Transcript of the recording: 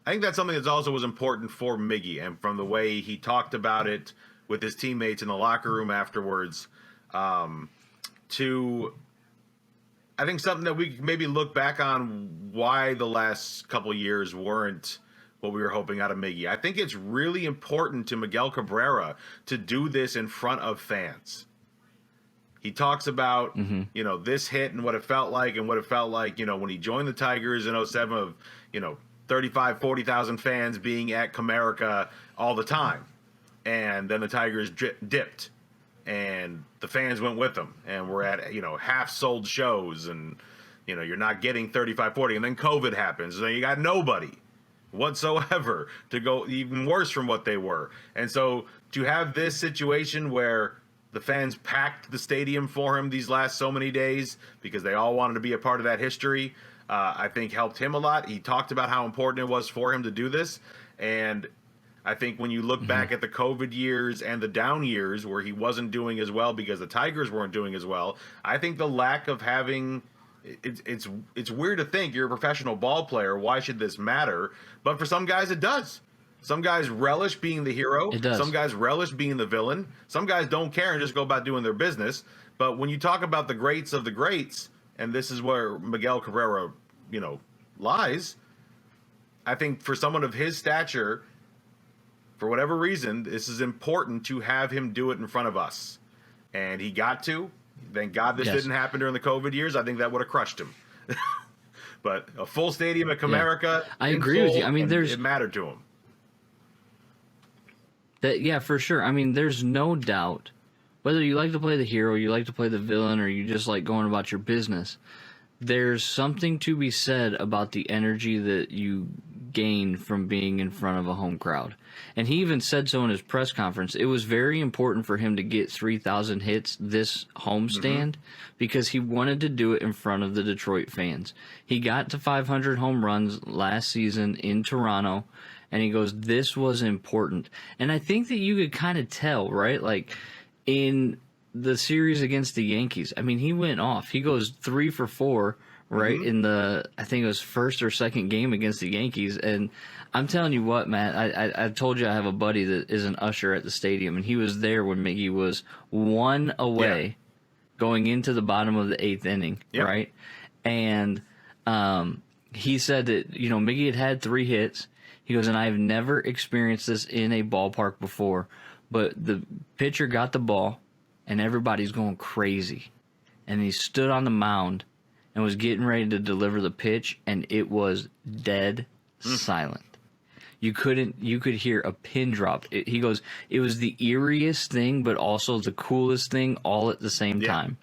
I think that's something that also was important for Miggy, and from the way he talked about it with his teammates in the locker room afterwards, to I think something that we maybe look back on why the last couple years weren't what we were hoping out of Miggy. I think it's really important to Miguel Cabrera to do this in front of fans. He talks about, this hit and what it felt like when he joined the Tigers in '07 of, 35, 40,000 fans being at Comerica all the time. And then the Tigers dipped and the fans went with them, and we're at half sold shows, and you're not getting 35, 40, and then COVID happens, and then you got nobody whatsoever to go even worse from what they were. And so to have this situation where the fans packed the stadium for him these last so many days because they all wanted to be a part of that history, I think helped him a lot. He talked about how important it was for him to do this, and I think when you look back at the COVID years and the down years where he wasn't doing as well because the Tigers weren't doing as well, I think the lack of having it's weird to think you're a professional ball player. Why should this matter? But for some guys, it does. Some guys relish being the hero. It does. Some guys relish being the villain. Some guys don't care and just go about doing their business. But when you talk about the greats of the greats, and this is where Miguel Cabrera, lies, I think for someone of his stature, for whatever reason, this is important to have him do it in front of us. And he got to. Thank God this didn't happen during the COVID years. I think that would have crushed him. But a full stadium at Comerica, I agree with you. I mean, it mattered to him. Yeah, for sure. I mean, there's no doubt, whether you like to play the hero, you like to play the villain, or you just like going about your business, there's something to be said about the energy that you gain from being in front of a home crowd. And he even said so in his press conference. It was very important for him to get 3,000 hits this homestand because he wanted to do it in front of the Detroit fans. He got to 500 home runs last season in Toronto, and he goes, this was important. And I think that you could kind of tell, right? Like in the series against the Yankees, I mean, he went off. He goes 3 for 4, right, in the, I think it was first or second game against the Yankees. And I'm telling you what, Matt, I told you I have a buddy that is an usher at the stadium, and he was there when Miggy was 1 away going into the bottom of the 8th inning, right? And he said that, Miggy had 3 hits. He goes, and I have never experienced this in a ballpark before, but the pitcher got the ball, and everybody's going crazy. And he stood on the mound and was getting ready to deliver the pitch, and it was dead silent. You could hear a pin drop. He goes, it was the eeriest thing, but also the coolest thing all at the same time.